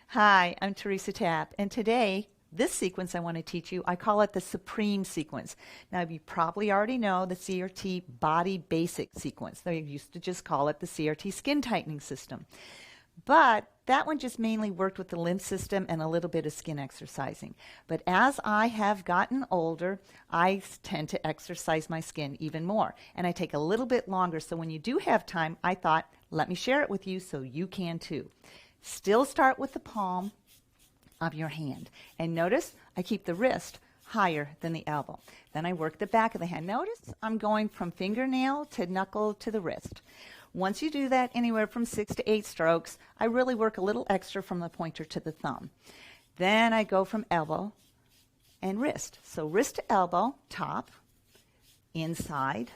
Hi, I'm Teresa Tapp, and today, this sequence I want to teach you, I call it the Supreme sequence. Now, you probably already know the CRT Body Basic sequence. They used to just call it the CRT Skin Tightening System. But that one just mainly worked with the lymph system and a little bit of skin exercising. But as I have gotten older, I tend to exercise my skin even more. And I take a little bit longer. So when you do have time, I thought, let me share it with you so you can too. Still start with the palm of your hand. And notice I keep the wrist higher than the elbow. Then I work the back of the hand. Notice I'm going from fingernail to knuckle to the wrist. Once you do that, anywhere from 6 to 8 strokes, I really work a little extra from the pointer to the thumb. Then I go from elbow and wrist. So wrist to elbow, top, inside,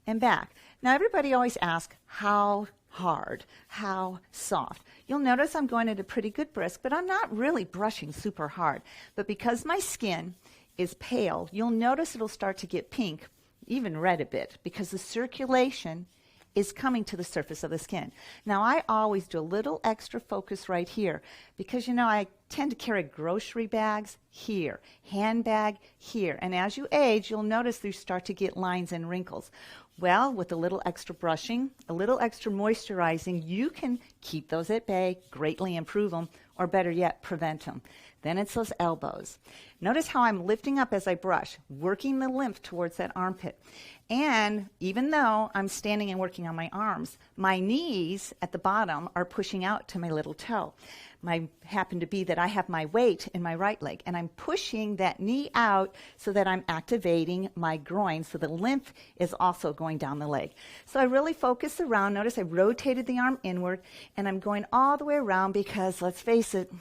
and back. Now everybody always asks, how hard, how soft. You'll notice I'm going at a pretty good brisk, but I'm not really brushing super hard. But because my skin is pale, you'll notice it'll start to get pink, even red a bit, because the circulation is coming to the surface of the skin. Now, I always do a little extra focus right here because, you know, I tend to carry grocery bags here, handbag here. And as you age, you'll notice you start to get lines and wrinkles. Well, with a little extra brushing, a little extra moisturizing, you can keep those at bay, greatly improve them, or better yet, prevent them. Then it's those elbows. Notice how I'm lifting up as I brush, working the lymph towards that armpit. And even though I'm standing and working on my arms, my knees at the bottom are pushing out to my little toe. Happen to be that I have my weight in my right leg, and I'm pushing that knee out so that I'm activating my groin, so the lymph is also going down the leg. So I really focus around. Notice I rotated the arm inward, and I'm going all the way around because, let's face it,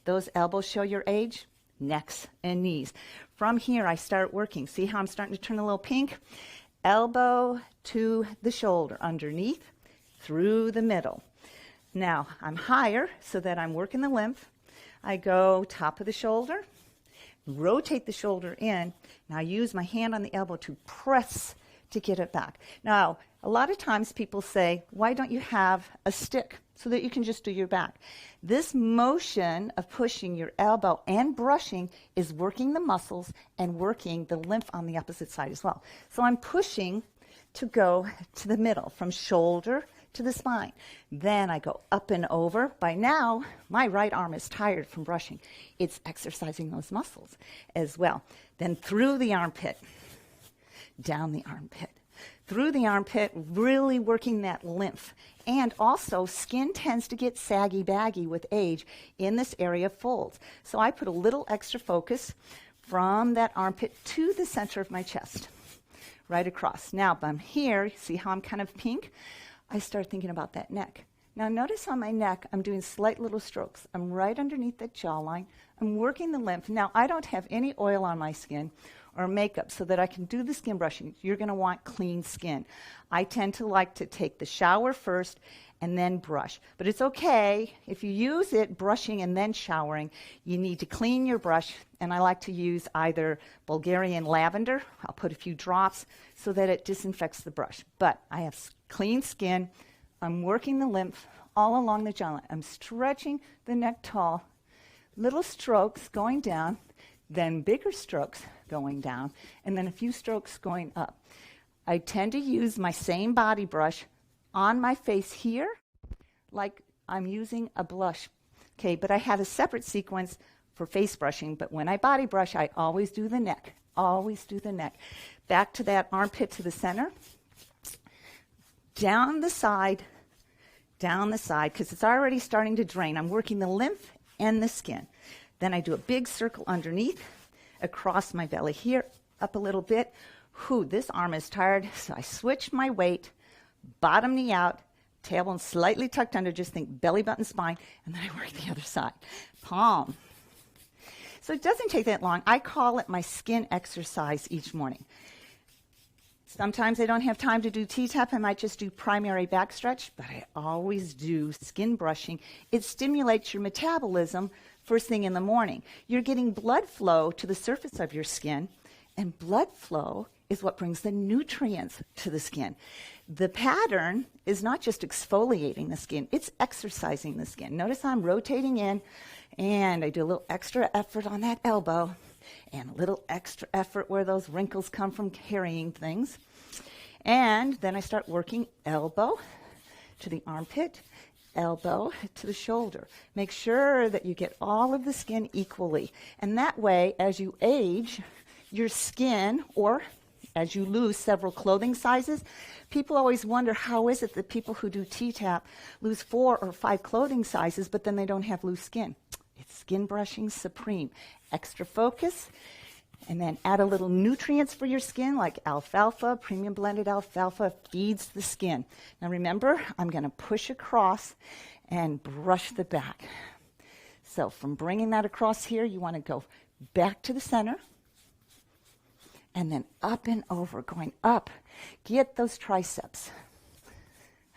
those elbows show your age, necks and knees. From here, I start working. See how I'm starting to turn a little pink? Elbow to the shoulder, underneath, through the middle. Now, I'm higher so that I'm working the lymph. I go top of the shoulder, rotate the shoulder in. Now, use my hand on the elbow to press to get it back. Now, a lot of times people say, why don't you have a stick so that you can just do your back? This motion of pushing your elbow and brushing is working the muscles and working the lymph on the opposite side as well. So I'm pushing to go to the middle, from shoulder to the spine. Then I go up and over. By now, my right arm is tired from brushing. It's exercising those muscles as well. Then through the armpit, down the armpit, through the armpit, really working that lymph. And also, skin tends to get saggy-baggy with age in this area of folds. So I put a little extra focus from that armpit to the center of my chest, right across. Now, I'm here. See how I'm kind of pink? I start thinking about that neck. Now, notice on my neck, I'm doing slight little strokes. I'm right underneath that jawline. I'm working the lymph. Now, I don't have any oil on my skin or makeup so that I can do the skin brushing. You're going to want clean skin. I tend to like to take the shower first and then brush. But it's okay if you use it brushing and then showering. You need to clean your brush, and I like to use either Bulgarian lavender. I'll put a few drops so that it disinfects the brush. But I have clean skin. I'm working the lymph all along the jawline. I'm stretching the neck tall. Little strokes going down, then bigger strokes going down, and then a few strokes going up. I tend to use my same body brush on my face here, like I'm using a blush. Okay, but I have a separate sequence for face brushing, but when I body brush, I always do the neck, always do the neck. Back to that armpit to the center, down the side, because it's already starting to drain. I'm working the lymph and the skin. Then I do a big circle underneath, across my belly here, up a little bit. Whew, this arm is tired, so I switch my weight, bottom knee out, tailbone slightly tucked under, just think belly button, spine, and then I work the other side. Palm. So it doesn't take that long. I call it my skin exercise each morning. Sometimes I don't have time to do T-Tap. I might just do primary back stretch, but I always do skin brushing. It stimulates your metabolism first thing in the morning. You're getting blood flow to the surface of your skin, And blood flow is what brings the nutrients to the skin. The pattern is not just exfoliating the skin, it's exercising the skin. Notice I'm rotating in, and I do a little extra effort on that elbow, and a little extra effort where those wrinkles come from carrying things. And then I start working elbow to the armpit, elbow to the shoulder. Make sure that you get all of the skin equally. And that way, as you age, your skin, or as you lose several clothing sizes, people always wonder, how is it that people who do T-Tapp lose 4 or 5 clothing sizes, but then they don't have loose skin? It's Skin Brushing Supreme. Extra focus, and then add a little nutrients for your skin, like alfalfa. Premium blended alfalfa feeds the skin. Now remember, I'm going to push across and brush the back. So from bringing that across here, you want to go back to the center, and then up and over, going up. Get those triceps.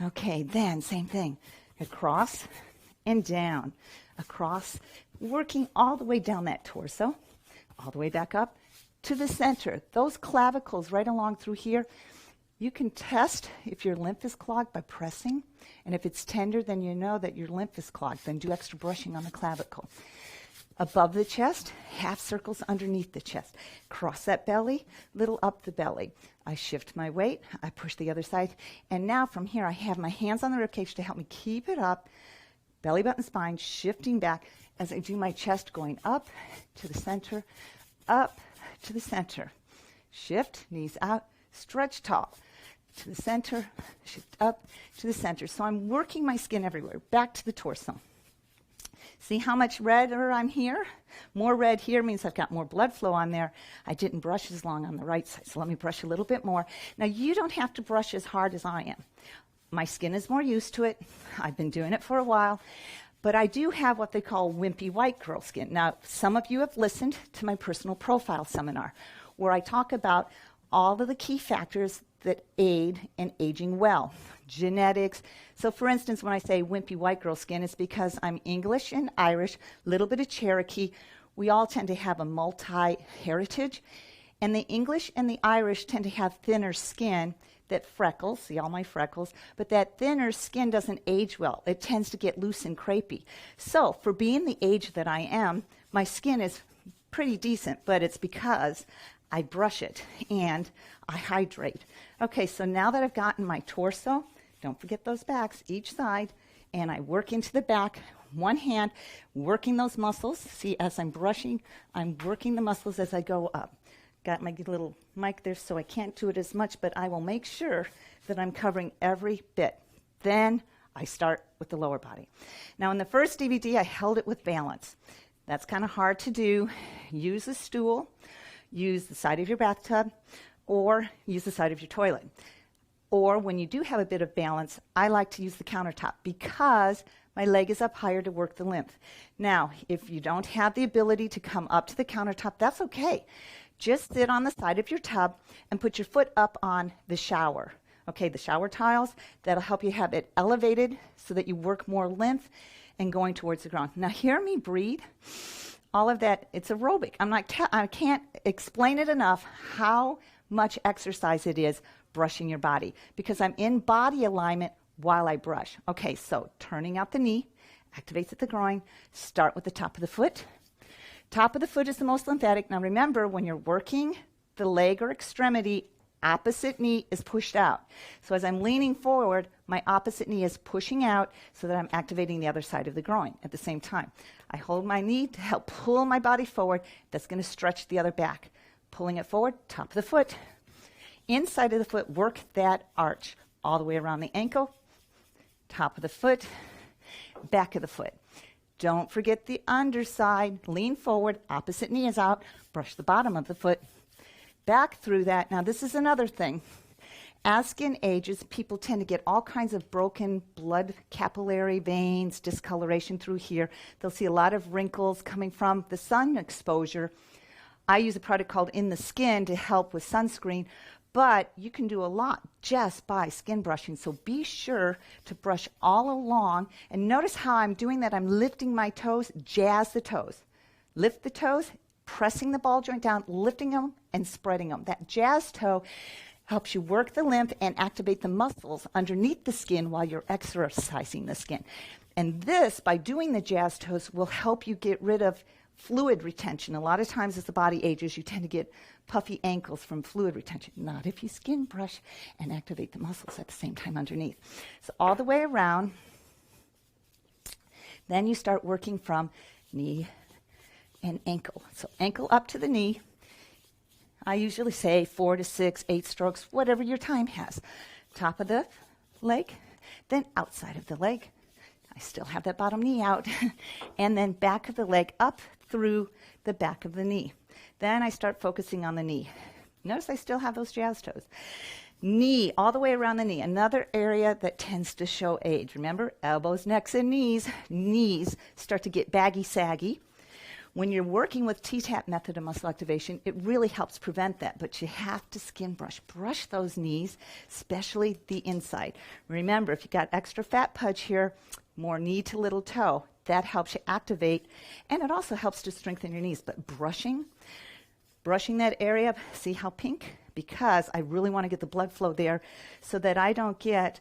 Okay, then same thing. Across and down. Across, working all the way down that torso, all the way back up to the center. Those clavicles right along through here, you can test if your lymph is clogged by pressing. And if it's tender, then you know that your lymph is clogged. Then do extra brushing on the clavicle. Above the chest, half circles underneath the chest. Cross that belly, little up the belly. I shift my weight, I push the other side, and now from here I have my hands on the ribcage to help me keep it up, belly button spine, shifting back as I do my chest, going up to the center, up to the center. Shift, knees out, stretch tall. To the center, shift up to the center. So I'm working my skin everywhere, back to the torso. See how much redder I'm here? More red here means I've got more blood flow on there. I didn't brush as long on the right side, so let me brush a little bit more. Now, you don't have to brush as hard as I am. My skin is more used to it. I've been doing it for a while. But I do have what they call wimpy white girl skin. Now, some of you have listened to my personal profile seminar, where I talk about all of the key factors that aid in aging well. Genetics. So for instance, when I say wimpy white girl skin, it's because I'm English and Irish, a little bit of Cherokee. We all tend to have a multi-heritage. And the English and the Irish tend to have thinner skin that freckles, see all my freckles, but that thinner skin doesn't age well. It tends to get loose and crepey. So for being the age that I am, my skin is pretty decent, but it's because I brush it and I hydrate. Okay, so now that I've gotten my torso, don't forget those backs, each side, and I work into the back, one hand, working those muscles. See, as I'm brushing, I'm working the muscles as I go up. Got my little mic there, so I can't do it as much, but I will make sure that I'm covering every bit. Then I start with the lower body. Now, in the first DVD, I held it with balance. That's kind of hard to do. Use a stool, use the side of your bathtub, or use the side of your toilet. Or when you do have a bit of balance, I like to use the countertop because my leg is up higher to work the lymph. Now, if you don't have the ability to come up to the countertop, that's okay. Just sit on the side of your tub and put your foot up on the shower. Okay, the shower tiles, that'll help you have it elevated so that you work more lymph and going towards the ground. Now, hear me breathe. All of that, it's aerobic. I can't explain it enough how much exercise it is brushing your body because I'm in body alignment while I brush. Okay, so turning out the knee, activates at the groin, start with the top of the foot. Top of the foot is the most lymphatic. Now remember, when you're working the leg or extremity, opposite knee is pushed out. So as I'm leaning forward, my opposite knee is pushing out so that I'm activating the other side of the groin at the same time. I hold my knee to help pull my body forward. That's going to stretch the other back. Pulling it forward, top of the foot. Inside of the foot, work that arch all the way around the ankle, top of the foot, back of the foot. Don't forget the underside. Lean forward, opposite knee is out. Brush the bottom of the foot. Back through that. Now, this is another thing. As skin ages, people tend to get all kinds of broken blood capillary veins, discoloration through here. They'll see a lot of wrinkles coming from the sun exposure. I use a product called In the Skin to help with sunscreen, but you can do a lot just by skin brushing. So be sure to brush all along. And notice how I'm doing that. I'm lifting my toes, jazz the toes. Lift the toes, pressing the ball joint down, lifting them, and spreading them. That jazz toe helps you work the lymph and activate the muscles underneath the skin while you're exercising the skin. And this, by doing the jazz toes, will help you get rid of fluid retention. A lot of times as the body ages, you tend to get puffy ankles from fluid retention. Not if you skin brush and activate the muscles at the same time underneath. So all the way around. Then you start working from knee and ankle. So ankle up to the knee. I usually say 4 to 6, 8 strokes, whatever your time has. Top of the leg, then outside of the leg. I still have that bottom knee out. And then back of the leg up through the back of the knee. Then I start focusing on the knee. Notice I still have those jazz toes. Knee, all the way around the knee. Another area that tends to show age. Remember, elbows, necks, and knees. Knees start to get baggy, saggy. When you're working with T-Tapp method of muscle activation, it really helps prevent that, but you have to skin brush. Brush those knees, especially the inside. Remember, if you got extra fat pudge here, more knee to little toe, that helps you activate, and it also helps to strengthen your knees. But brushing that area, see how pink? Because I really want to get the blood flow there so that I don't get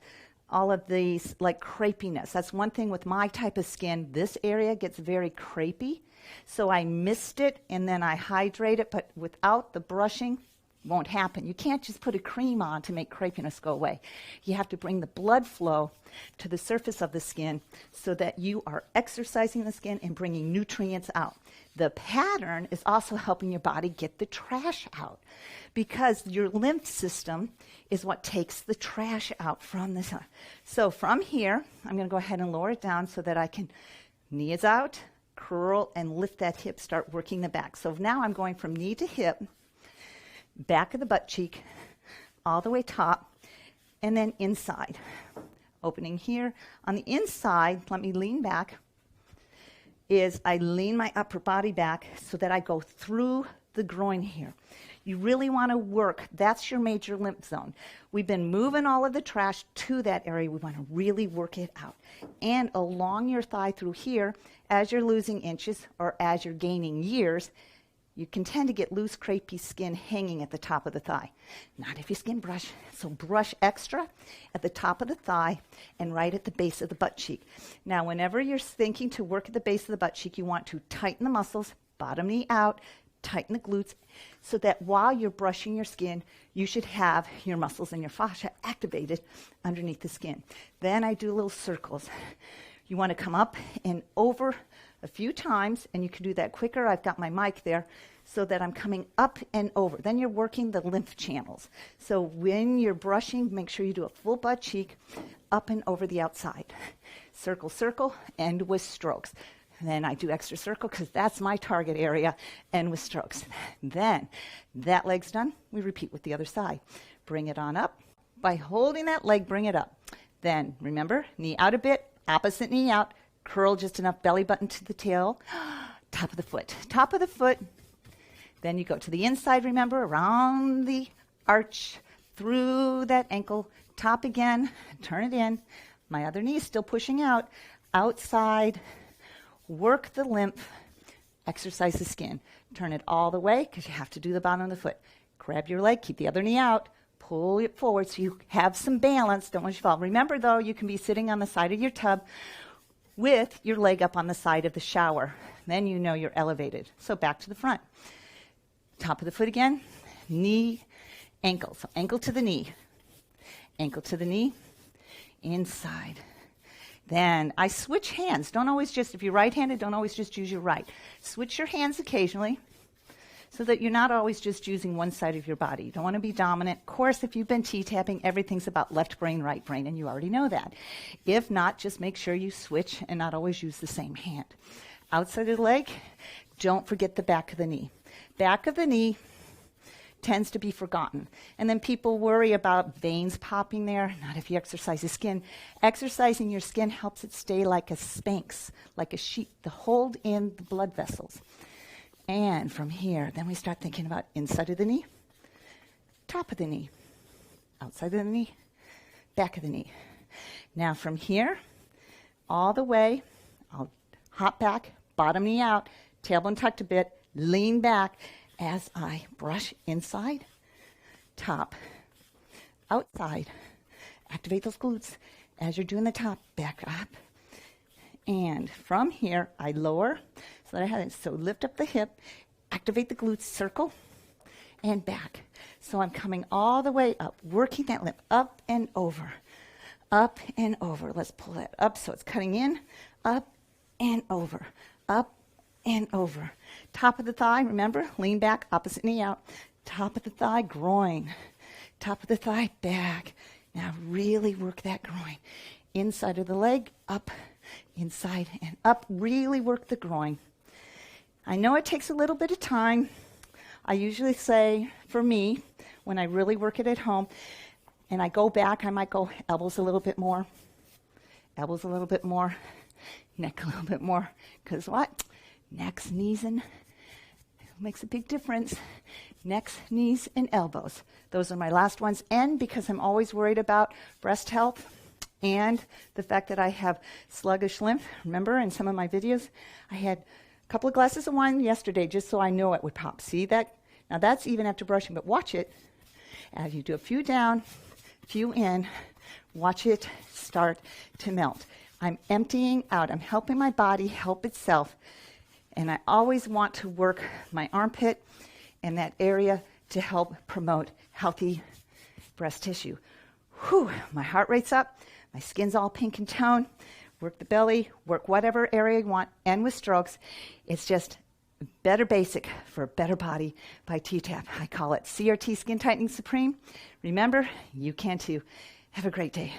all of these like crepiness. That's one thing with my type of skin. This area gets very crepey. So I mist it and then I hydrate it, but without the brushing, won't happen. You can't just put a cream on to make crepiness go away. You have to bring the blood flow to the surface of the skin so that you are exercising the skin and bringing nutrients out. The pattern is also helping your body get the trash out because your lymph system is what takes the trash out from the sun. So from here, I'm going to go ahead and lower it down so that I can, knee is out, curl and lift that hip, start working the back. So now I'm going from knee to hip, back of the butt cheek, all the way top, and then inside. Opening here. On the inside, let me lean back, is I lean my upper body back so that I go through the groin here. You really want to work. That's your major lymph zone. We've been moving all of the trash to that area. We want to really work it out. And along your thigh through here, as you're losing inches or as you're gaining years, you can tend to get loose, crepey skin hanging at the top of the thigh. Not if you skin brush. So brush extra at the top of the thigh and right at the base of the butt cheek. Now, whenever you're thinking to work at the base of the butt cheek, you want to tighten the muscles, bottom knee out, tighten the glutes, so that while you're brushing your skin, you should have your muscles and your fascia activated underneath the skin. Then I do little circles. You want to come up and over a few times, and you can do that quicker. I've got my mic there so that I'm coming up and over. Then you're working the lymph channels. So when you're brushing, make sure you do a full butt cheek up and over the outside. Circle, circle, end with strokes. Then I do extra circle because that's my target area, and with strokes. Then that leg's done. We repeat with the other side. Bring it on up. By holding that leg, bring it up. Then remember, knee out a bit, opposite knee out, curl just enough belly button to the tail, top of the foot. Top of the foot. Then you go to the inside, remember, around the arch, through that ankle, top again, turn it in. My other knee is still pushing out, outside. Work the lymph, exercise the skin. Turn it all the way because you have to do the bottom of the foot. Grab your leg, keep the other knee out, pull it forward so you have some balance. Don't want you to fall. Remember, though, you can be sitting on the side of your tub with your leg up on the side of the shower. Then you know you're elevated. So back to the front. Top of the foot again, knee, ankle. So ankle to the knee, inside. Then I switch hands. Don't always just, if you're right-handed, don't always just use your right. Switch your hands occasionally so that you're not always just using one side of your body. You don't want to be dominant. Of course, if you've been T-tapping, everything's about left brain, right brain, and you already know that. If not, just make sure you switch and not always use the same hand. Outside of the leg, don't forget the back of the knee. Back of the knee tends to be forgotten. And then people worry about veins popping there. Not if you exercise the skin. Exercising your skin helps it stay like a sphinx, like a sheet, to hold in the blood vessels. And from here, then we start thinking about inside of the knee, top of the knee, outside of the knee, back of the knee. Now from here, all the way, I'll hop back, bottom knee out, tailbone tucked a bit, Lean back as I brush inside, top, outside. Activate those glutes as you're doing the top. Back up. And from here, I lower so that I have it. So lift up the hip, activate the glutes, circle, and back. So I'm coming all the way up, working that lip up and over, up and over. Let's pull that up so it's cutting in, up and over, up and over. Top of the thigh, remember, lean back, opposite knee out. Top of the thigh, groin. Top of the thigh, back. Now really work that groin. Inside of the leg, up, inside and up. Really work the groin. I know it takes a little bit of time. I usually say, for me, when I really work it at home, and I go back, I might go elbows a little bit more, elbows a little bit more, neck a little bit more. Because what? Necks, knees, and makes a big difference. Necks, knees, and elbows. Those are my last ones. And because I'm always worried about breast health and the fact that I have sluggish lymph, remember in some of my videos, I had a couple of glasses of wine yesterday just so I know it would pop. See that? Now that's even after brushing, but watch it. As you do a few down, few in, watch it start to melt. I'm emptying out. I'm helping my body help itself. And I always want to work my armpit and that area to help promote healthy breast tissue. Whew, my heart rate's up. My skin's all pink in tone. Work the belly, work whatever area you want, and with strokes. It's just better basic for a better body by T-Tapp. I call it CRT Skin Tightening Supreme. Remember, you can too. Have a great day.